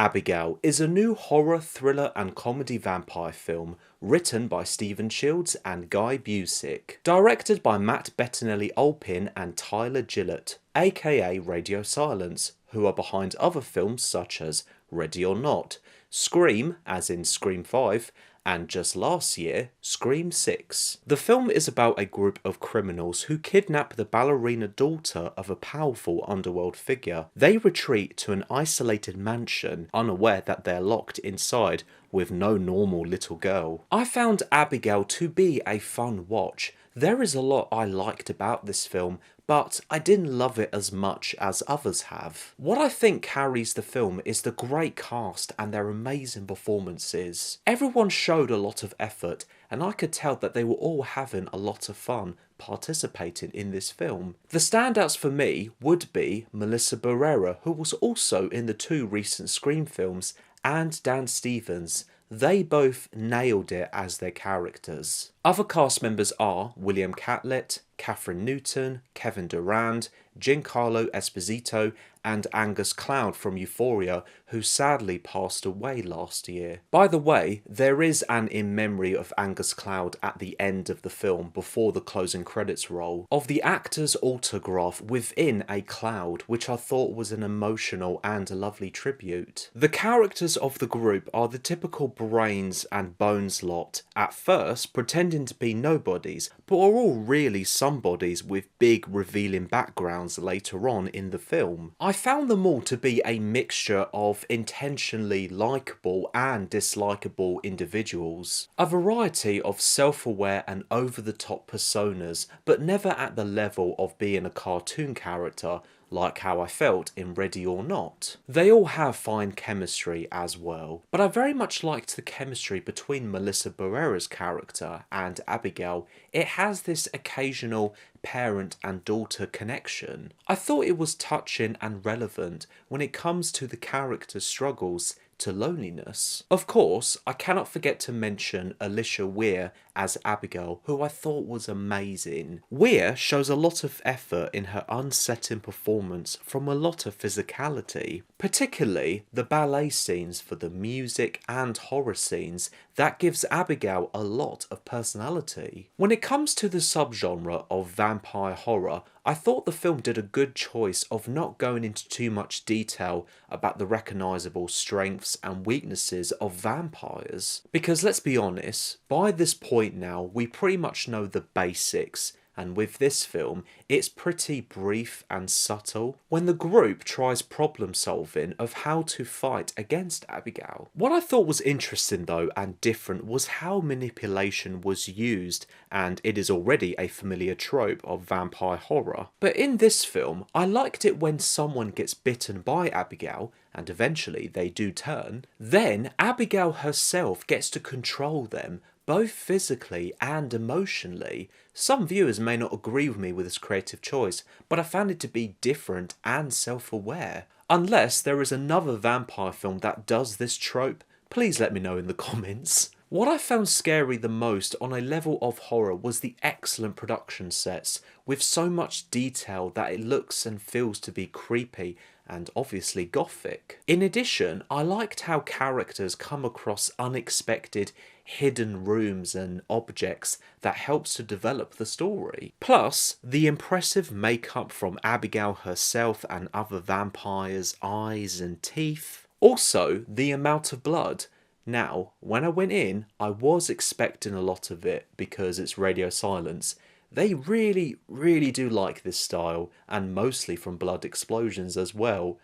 Abigail is a new horror, thriller and comedy vampire film written by Stephen Shields and Guy Busick, directed by Matt Bettinelli-Olpin and Tyler Gillett, aka Radio Silence, who are behind other films such as Ready or Not, Scream, as in Scream 5, and just last year, Scream 6. The film is about a group of criminals who kidnap the ballerina daughter of a powerful underworld figure. They retreat to an isolated mansion, unaware that they're locked inside with no normal little girl. I found Abigail to be a fun watch. There is a lot I liked about this film, but I didn't love it as much as others have. What I think carries the film is the great cast and their amazing performances. Everyone showed a lot of effort, and I could tell that they were all having a lot of fun participating in this film. The standouts for me would be Melissa Barrera, who was also in the two recent Scream films, and Dan Stevens. They both nailed it as their characters. Other cast members are William Catlett, Catherine Newton, Kevin Durand, Giancarlo Esposito, and Angus Cloud from Euphoria, who sadly passed away last year. By the way, there is an in memory of Angus Cloud at the end of the film before the closing credits roll, of the actor's autograph within a cloud, which I thought was an emotional and lovely tribute. The characters of the group are the typical brains and bones lot, at first pretending to be nobodies, but are all really somebodies with big revealing backgrounds later on in the film. I found them all to be a mixture of intentionally likeable and dislikable individuals. A variety of self-aware and over-the-top personas, but never at the level of being a cartoon character, like how I felt in Ready or Not. They all have fine chemistry as well, but I very much liked the chemistry between Melissa Barrera's character and Abigail. It has this occasional parent and daughter connection. I thought it was touching and relevant when it comes to the character's struggles to loneliness. Of course, I cannot forget to mention Alicia Weir as Abigail, who I thought was amazing. Weir shows a lot of effort in her unsettling performance from a lot of physicality, particularly the ballet scenes for the music and horror scenes. That gives Abigail a lot of personality. When it comes to the subgenre of vampire horror, I thought the film did a good choice of not going into too much detail about the recognisable strengths and weaknesses of vampires. Because let's be honest, by this point now we pretty much know the basics, and with this film it's pretty brief and subtle when the group tries problem solving of how to fight against Abigail. What I thought was interesting though and different was how manipulation was used, and it is already a familiar trope of vampire horror. But in this film I liked it when someone gets bitten by Abigail, and eventually they do turn, then Abigail herself gets to control them, both physically and emotionally. Some viewers may not agree with me with this creative choice, but I found it to be different and self-aware. Unless there is another vampire film that does this trope, please let me know in the comments. What I found scary the most on a level of horror was the excellent production sets, with so much detail that it looks and feels to be creepy and obviously gothic. In addition, I liked how characters come across unexpected hidden rooms and objects that helps to develop the story. Plus, the impressive makeup from Abigail herself and other vampires' eyes and teeth. Also, the amount of blood. Now, when I went in, I was expecting a lot of it because it's Radio Silence. They really do like this style, and mostly from blood explosions as well.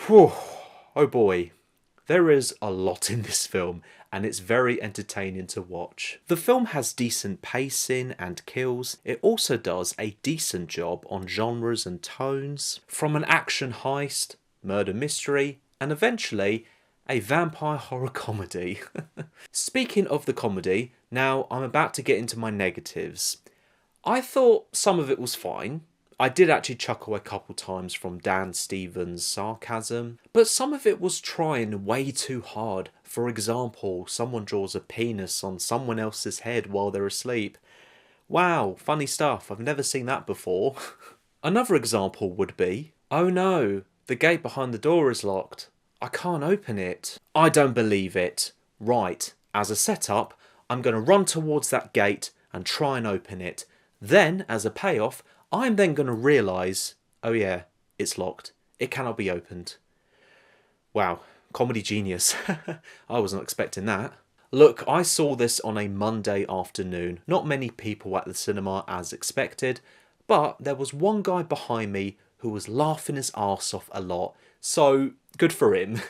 Whew, oh boy, there is a lot in this film, and it's very entertaining to watch. The film has decent pacing and kills. It also does a decent job on genres and tones, from an action heist, murder mystery, and eventually a vampire horror comedy. Speaking of the comedy, now I'm about to get into my negatives. I thought some of it was fine. I did actually chuckle a couple times from Dan Stevens' sarcasm, but some of it was trying way too hard. For example, someone draws a penis on someone else's head while they're asleep. Wow, funny stuff, I've never seen that before. Another example would be, oh no, the gate behind the door is locked. I can't open it. I don't believe it. Right, as a setup, I'm going to run towards that gate and try and open it. Then, as a payoff, I'm then going to realise, oh yeah, it's locked. It cannot be opened. Wow, comedy genius. I wasn't expecting that. Look, I saw this on a Monday afternoon. Not many people at the cinema as expected, but there was one guy behind me who was laughing his arse off a lot, so good for him.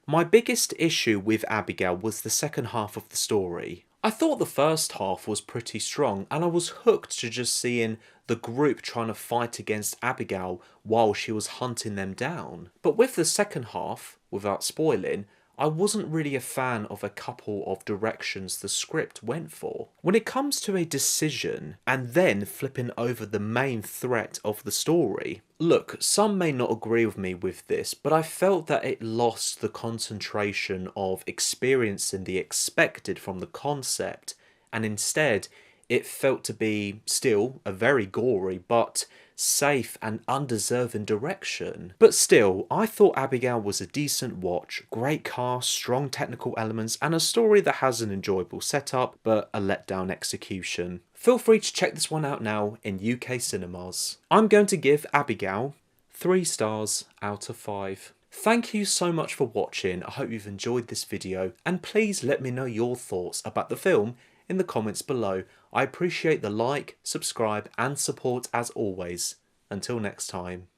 My biggest issue with Abigail was the second half of the story. I thought the first half was pretty strong, and I was hooked to just seeing the group trying to fight against Abigail while she was hunting them down. But with the second half, without spoiling, I wasn't really a fan of a couple of directions the script went for. When it comes to a decision and then flipping over the main threat of the story, look, some may not agree with me with this, but I felt that it lost the concentration of experiencing the expected from the concept, and instead it felt to be still a very gory but safe and undeserving direction. But still, I thought Abigail was a decent watch, great cast, strong technical elements, and a story that has an enjoyable setup but a letdown execution. Feel free to check this one out now in UK cinemas. I'm going to give Abigail 3 stars out of 5. Thank you so much for watching. I hope you've enjoyed this video, and please let me know your thoughts about the film in the comments below. I appreciate the like, subscribe and support as always. Until next time.